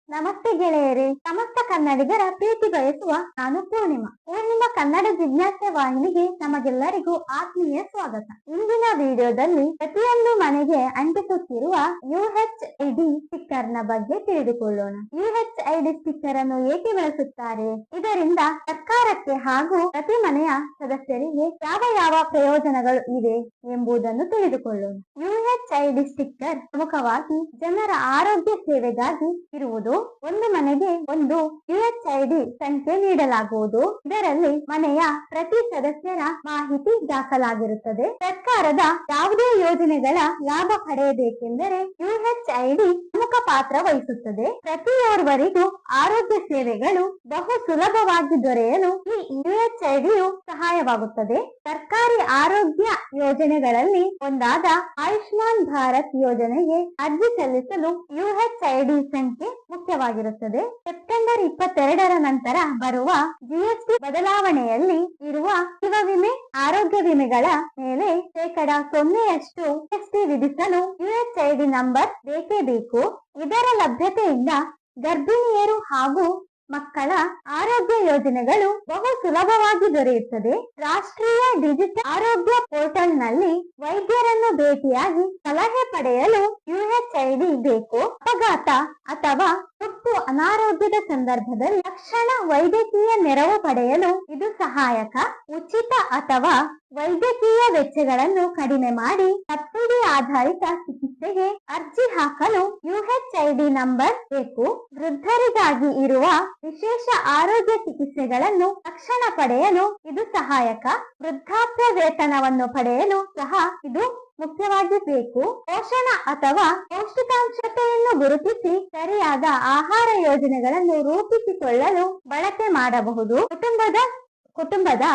ನಮಸ್ತೆ ಗೆಳೆಯರೇ, ಸಮಸ್ತ ಕನ್ನಡಿಗರ ಪ್ರೀತಿ ಬಯಸುವ ನಾನು ಪೂರ್ಣಿಮಾ ಕನ್ನಡ ಜಿಜ್ಞಾಸೆ ವಾಹಿನಿಗೆ ನಮಗೆಲ್ಲರಿಗೂ ಆತ್ಮೀಯ ಸ್ವಾಗತ. ಇಂದಿನ ವಿಡಿಯೋದಲ್ಲಿ ಪ್ರತಿಯೊಂದು ಮನೆಗೆ ಅಂಟಿಸುತ್ತಿರುವ UHID ಸ್ಟಿಕ್ಕರ್ ನ ಬಗ್ಗೆ ತಿಳಿದುಕೊಳ್ಳೋಣ. UHID ಸ್ಟಿಕ್ಕರ್ ಅನ್ನು ಏಕೆ ಬಳಸುತ್ತಾರೆ, ಇದರಿಂದ ಸರ್ಕಾರಕ್ಕೆ ಹಾಗೂ ಪ್ರತಿ ಮನೆಯ ಸದಸ್ಯರಿಗೆ ಯಾವ ಪ್ರಯೋಜನಗಳು ಇವೆ ಎಂಬುದನ್ನು ತಿಳಿದುಕೊಳ್ಳೋಣ. UHID ಸ್ಟಿಕ್ಕರ್ ಪ್ರಮುಖವಾಗಿ ಜನರ ಆರೋಗ್ಯ ಸೇವೆಗಾಗಿ ಇರುವುದು. ಒಂದು ಮನೆಗೆ ಒಂದು UHID ಸಂಖ್ಯೆ ನೀಡಲಾಗುವುದು. ಇದರಲ್ಲಿ ಮನೆಯ ಪ್ರತಿ ಸದಸ್ಯರ ಮಾಹಿತಿ ದಾಖಲಾಗಿರುತ್ತದೆ. ಸರ್ಕಾರದ ಯಾವುದೇ ಯೋಜನೆಗಳ ಲಾಭ ಪಡೆಯಬೇಕೆಂದರೆ UHID ಪ್ರಮುಖ ಪಾತ್ರ ವಹಿಸುತ್ತದೆ. ಪ್ರತಿಯೋರ್ವರಿಗೂ ಆರೋಗ್ಯ ಸೇವೆಗಳು ಬಹು ಸುಲಭವಾಗಿ ದೊರೆಯಲು ಈ UHID ಸಹಾಯವಾಗುತ್ತದೆ. ಸರ್ಕಾರಿ ಆರೋಗ್ಯ ಯೋಜನೆಗಳಲ್ಲಿ ಒಂದಾದ ಆಯುಷ್ಮಾನ್ ಭಾರತ್ ಯೋಜನೆಗೆ ಅರ್ಜಿ ಸಲ್ಲಿಸಲು UHID ಸಂಖ್ಯೆ ಮುಖ್ಯವಾಗಿರುತ್ತದೆ. ಸೆಪ್ಟೆಂಬರ್ 22ರ ನಂತರ ಬರುವ GST ಬದಲಾವಣೆಯಲ್ಲಿ ಇರುವ ಜೀವ ವಿಮೆ, ಆರೋಗ್ಯ ವಿಮೆಗಳ ಮೇಲೆ 0% GST ವಿಧಿಸಲು UHID ನಂಬರ್ ಬೇಕೇ ಬೇಕು. ಇದರ ಲಭ್ಯತೆಯಿಂದ ಗರ್ಭಿಣಿಯರು ಹಾಗೂ ಮಕ್ಕಳ ಆರೋಗ್ಯ ಯೋಜನೆಗಳು ಬಹು ಸುಲಭವಾಗಿ ದೊರೆಯುತ್ತದೆ. ರಾಷ್ಟ್ರೀಯ ಡಿಜಿಟಲ್ ಆರೋಗ್ಯ ಪೋರ್ಟಲ್ ನಲ್ಲಿ ವೈದ್ಯರನ್ನು ಭೇಟಿಯಾಗಿ ಸಲಹೆ ಪಡೆಯಲು UHID ಬೇಕು. ಅಪಘಾತ ಅಥವಾ ತುರ್ತು ಅನಾರೋಗ್ಯದ ಸಂದರ್ಭದಲ್ಲಿ ತಕ್ಷಣ ವೈದ್ಯಕೀಯ ನೆರವು ಪಡೆಯಲು ಇದು ಸಹಾಯಕ. ಉಚಿತ ಅಥವಾ ವೈದ್ಯಕೀಯ ವೆಚ್ಚಗಳನ್ನು ಕಡಿಮೆ ಮಾಡಿ ಸಬ್ಸಿಡಿ ಆಧಾರಿತ ಚಿಕಿತ್ಸೆಗೆ ಅರ್ಜಿ ಹಾಕಲು UHID ನಂಬರ್ ಬೇಕು. ವೃದ್ಧರಿಗಾಗಿ ಇರುವ ವಿಶೇಷ ಆರೋಗ್ಯ ಚಿಕಿತ್ಸೆಗಳನ್ನು ತಕ್ಷಣ ಪಡೆಯಲು ಇದು ಸಹಾಯಕ. ವೃದ್ಧಾಪ್ಯ ವೇತನವನ್ನು ಪಡೆಯಲು ಸಹ ಇದು ಮುಖ್ಯವಾಗಿ ಬೇಕು. ಪೋಷಣ ಅಥವಾ ಪೌಷ್ಟಿಕಾಂಶತೆಯನ್ನು ಗುರುತಿಸಿ ಸರಿಯಾದ ಆಹಾರ ಯೋಜನೆಗಳನ್ನು ರೂಪಿಸಿಕೊಳ್ಳಲು ಬಳಕೆ ಮಾಡಬಹುದು. ಕುಟುಂಬದ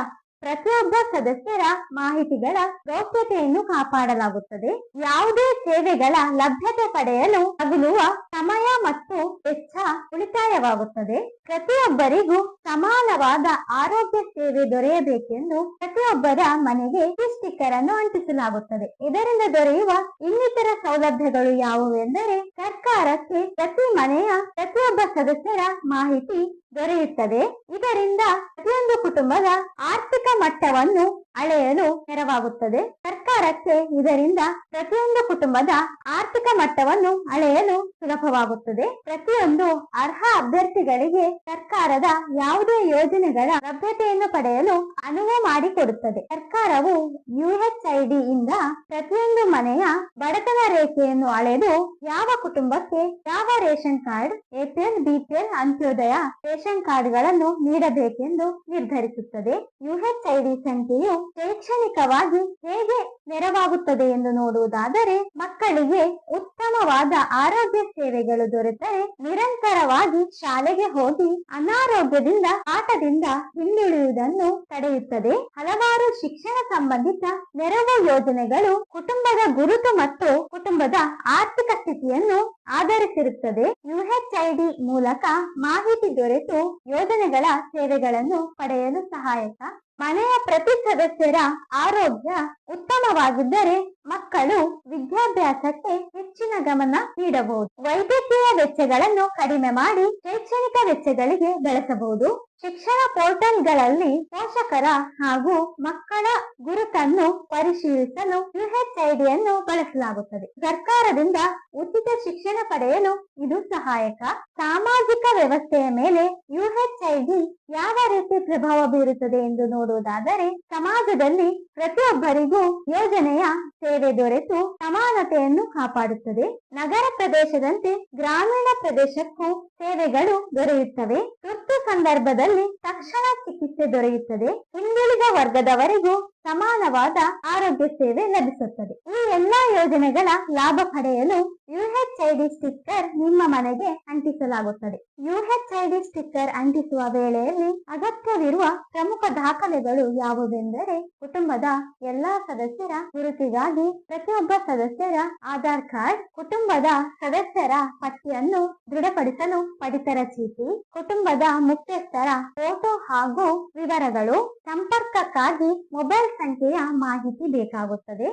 ಪ್ರತಿಯೊಬ್ಬ ಸದಸ್ಯರ ಮಾಹಿತಿಗಳ ಗೌಪ್ಯತೆಯನ್ನು ಕಾಪಾಡಲಾಗುತ್ತದೆ. ಯಾವುದೇ ಸೇವೆಗಳ ಲಭ್ಯತೆ ಪಡೆಯಲು ತಗುಲುವ ಸಮಯ ಮತ್ತು ವೆಚ್ಚ ಉಳಿತಾಯವಾಗುತ್ತದೆ. ಪ್ರತಿಯೊಬ್ಬರಿಗೂ ಸಮಾನವಾದ ಆರೋಗ್ಯ ಸೇವೆ ದೊರೆಯಬೇಕೆಂದು ಪ್ರತಿಯೊಬ್ಬರ ಮನೆಗೆ ಈ ಸ್ಟಿಕ್ಕರ್ ಅನ್ನು ಅಂಟಿಸಲಾಗುತ್ತದೆ. ಇದರಿಂದ ದೊರೆಯುವ ಇನ್ನಿತರ ಸೌಲಭ್ಯಗಳು ಯಾವುವೆಂದರೆ ಸರ್ಕಾರಕ್ಕೆ ಪ್ರತಿ ಮನೆಯ ಪ್ರತಿಯೊಬ್ಬ ಸದಸ್ಯರ ಮಾಹಿತಿ ದೊರೆಯುತ್ತದೆ. ಇದರಿಂದ ಪ್ರತಿಯೊಂದು ಕುಟುಂಬದ ಆರ್ಥಿಕ ಮಟ್ಟವನ್ನು ಅಳೆಯಲು ನೆರವಾಗುತ್ತದೆ. ಸರ್ಕಾರಕ್ಕೆ ಇದರಿಂದ ಪ್ರತಿಯೊಂದು ಕುಟುಂಬದ ಆರ್ಥಿಕ ಮಟ್ಟವನ್ನು ಅಳೆಯಲು ಸುಲಭವಾಗುತ್ತದೆ. ಪ್ರತಿಯೊಂದು ಅರ್ಹ ಅಭ್ಯರ್ಥಿಗಳಿಗೆ ಸರ್ಕಾರದ ಯಾವುದೇ ಯೋಜನೆಗಳ ಲಭ್ಯತೆಯನ್ನು ಪಡೆಯಲು ಅನುವು ಮಾಡಿಕೊಡುತ್ತದೆ. ಸರ್ಕಾರವು UHID ಇಂದ ಪ್ರತಿಯೊಂದು ಮನೆಯ ಬಡತನ ರೇಖೆಯನ್ನು ಅಳೆದು ಯಾವ ಕುಟುಂಬಕ್ಕೆ ಯಾವ ration card, APL, BPL, Antyodaya ration ಕಾರ್ಡ್ಗಳನ್ನು ನೀಡಬೇಕೆಂದು ನಿರ್ಧರಿಸುತ್ತದೆ. UHID ಸಂಖ್ಯೆಯು ಶೈಕ್ಷಣಿಕವಾಗಿ ಹೇಗೆ ನೆರವಾಗುತ್ತದೆ ಎಂದು ನೋಡುವುದಾದರೆ, ಮಕ್ಕಳಿಗೆ ಉತ್ತಮವಾದ ಆರೋಗ್ಯ ಸೇವೆಗಳು ದೊರೆತರೆ ನಿರಂತರವಾಗಿ ಶಾಲೆಗೆ ಹೋಗಿ ಅನಾರೋಗ್ಯದಿಂದ ಆಟದಿಂದ ಹಿಂದುಳಿಯುವುದನ್ನು ತಡೆಯುತ್ತದೆ. ಹಲವಾರು ಶಿಕ್ಷಣ ಸಂಬಂಧಿತ ನೆರವು ಯೋಜನೆಗಳು ಕುಟುಂಬದ ಗುರುತು ಮತ್ತು ಕುಟುಂಬದ ಆರ್ಥಿಕ ಸ್ಥಿತಿಯನ್ನು ಆಧರಿಸಿರುತ್ತದೆ. UHID ಮೂಲಕ ಮಾಹಿತಿ ದೊರೆತು ಯೋಜನೆಗಳ ಸೇವೆಗಳನ್ನು ಪಡೆಯಲು ಸಹಾಯಕ. ಮನೆಯ ಪ್ರತಿ ಸದಸ್ಯರ ಆರೋಗ್ಯ ಉತ್ತಮವಾಗಿದ್ದರೆ ಮಕ್ಕಳು ವಿದ್ಯಾಭ್ಯಾಸಕ್ಕೆ ಹೆಚ್ಚಿನ ಗಮನ ನೀಡಬಹುದು. ವೈದ್ಯಕೀಯ ವೆಚ್ಚಗಳನ್ನು ಕಡಿಮೆ ಮಾಡಿ ಶೈಕ್ಷಣಿಕ ವೆಚ್ಚಗಳಿಗೆ ಬಳಸಬಹುದು. ಶಿಕ್ಷಣ ಪೋರ್ಟಲ್ಗಳಲ್ಲಿ ಪೋಷಕರ ಹಾಗೂ ಮಕ್ಕಳ ಗುರುತನ್ನು ಪರಿಶೀಲಿಸಲು UHID ಅನ್ನು ಬಳಸಲಾಗುತ್ತದೆ. ಸರ್ಕಾರದಿಂದ ಉಚಿತ ಶಿಕ್ಷಣ ಪಡೆಯಲು ಇದು ಸಹಾಯಕ. ಸಾಮಾಜಿಕ ವ್ಯವಸ್ಥೆಯ ಮೇಲೆ UHID ಯಾವ ರೀತಿ ಪ್ರಭಾವ ಬೀರುತ್ತದೆ ಎಂದು ನೋಡುವುದಾದರೆ, ಸಮಾಜದಲ್ಲಿ ಪ್ರತಿಯೊಬ್ಬರಿಗೂ ಯೋಜನೆಯ ಸೇವೆ ದೊರೆತು ಸಮಾನತೆಯನ್ನು ಕಾಪಾಡುತ್ತದೆ. ನಗರ ಪ್ರದೇಶದಂತೆ ಗ್ರಾಮೀಣ ಪ್ರದೇಶಕ್ಕೂ ಸೇವೆಗಳು ದೊರೆಯುತ್ತವೆ. ತುರ್ತು ಸಂದರ್ಭದಲ್ಲಿ ತಕ್ಷಣ ಚಿಕಿತ್ಸೆ ದೊರೆಯುತ್ತದೆ. ಹಿಂದುಳಿದ ವರ್ಗದವರಿಗೂ ಸಮಾನವಾದ ಆರೋಗ್ಯ ಸೇವೆ ಲಭಿಸುತ್ತದೆ. ಈ ಎಲ್ಲಾ ಯೋಜನೆಗಳ ಲಾಭ ಪಡೆಯಲು UHID ಸ್ಟಿಕ್ಕರ್ ನಿಮ್ಮ ಮನೆಗೆ ಅಂಟಿಸಲಾಗುತ್ತದೆ. UHID ಸ್ಟಿಕ್ಕರ್ ಅಂಟಿಸುವ ವೇಳೆಯಲ್ಲಿ ಅಗತ್ಯವಿರುವ ಪ್ರಮುಖ ದಾಖಲೆಗಳು ಯಾವುವೆಂದರೆ, ಕುಟುಂಬದ ಎಲ್ಲಾ ಸದಸ್ಯರ ಗುರುತಿಗಾಗಿ ಪ್ರತಿಯೊಬ್ಬ ಸದಸ್ಯರ ಆಧಾರ್ ಕಾರ್ಡ್, ಕುಟುಂಬದ ಸದಸ್ಯರ ಪಟ್ಟಿಯನ್ನು ದೃಢಪಡಿಸಲು ಪಡಿತರ ಚೀಟಿ, ಕುಟುಂಬದ ಮುಖ್ಯಸ್ಥರ ಫೋಟೋ ಹಾಗೂ ವಿವರಗಳು, ಸಂಪರ್ಕಕ್ಕಾಗಿ ಮೊಬೈಲ್ ಸಂಖ್ಯೆಯ ಮಾಹಿತಿ ಬೇಕಾಗುತ್ತದೆ.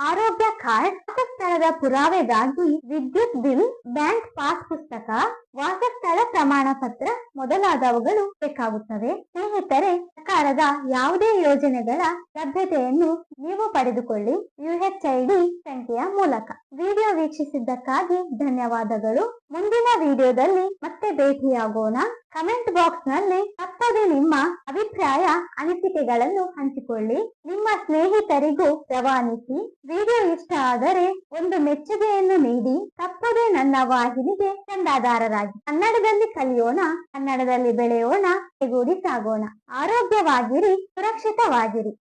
ಆರೋಗ್ಯ ಕಾರ್ಡ್, ವಾಸಸ್ಥಳದ ಪುರಾವೆಗಾಗಿ ವಿದ್ಯುತ್ ಬಿಲ್, ಬ್ಯಾಂಕ್ ಪಾಸ್ ಪುಸ್ತಕ, ವಾಸಸ್ಥಳ ಪ್ರಮಾಣ ಪತ್ರ ಮೊದಲಾದವುಗಳು ಬೇಕಾಗುತ್ತವೆ. ಸ್ನೇಹಿತರೆ, ಸರ್ಕಾರದ ಯಾವುದೇ ಯೋಜನೆಗಳ ಲಭ್ಯತೆಯನ್ನು ನೀವು ಪಡೆದುಕೊಳ್ಳಿ UHID ಸಂಖ್ಯೆಯ ಮೂಲಕ. ವಿಡಿಯೋ ವೀಕ್ಷಿಸಿದ್ದಕ್ಕಾಗಿ ಧನ್ಯವಾದಗಳು. ಮುಂದಿನ ವಿಡಿಯೋದಲ್ಲಿ ಮತ್ತೆ ಭೇಟಿಯಾಗೋಣ. ಕಮೆಂಟ್ ಬಾಕ್ಸ್ ನಲ್ಲಿ ತಪ್ಪದೆ ನಿಮ್ಮ ಅಭಿಪ್ರಾಯ ಅನಿಸಿಕೆಗಳನ್ನು ಹಂಚಿಕೊಳ್ಳಿ. ನಿಮ್ಮ ಸ್ನೇಹಿತರಿಗೂ ರವಾನಿಸಿ. ವಿಡಿಯೋ ಇಷ್ಟ ಆದರೆ ಒಂದು ಮೆಚ್ಚುಗೆಯನ್ನು ನೀಡಿ. ತಪ್ಪದೆ ನನ್ನ ವಾಹಿನಿಗೆ ಚಂದಾದಾರರಾಗಿ. ಕನ್ನಡದಲ್ಲಿ ಕಲಿಯೋಣ, ಕನ್ನಡದಲ್ಲಿ ಬೆಳೆಯೋಣ, ಒಗ್ಗೂಡಿ ಸಾಗೋಣ. ಆರೋಗ್ಯವಾಗಿರಿ, ಸುರಕ್ಷಿತವಾಗಿರಿ.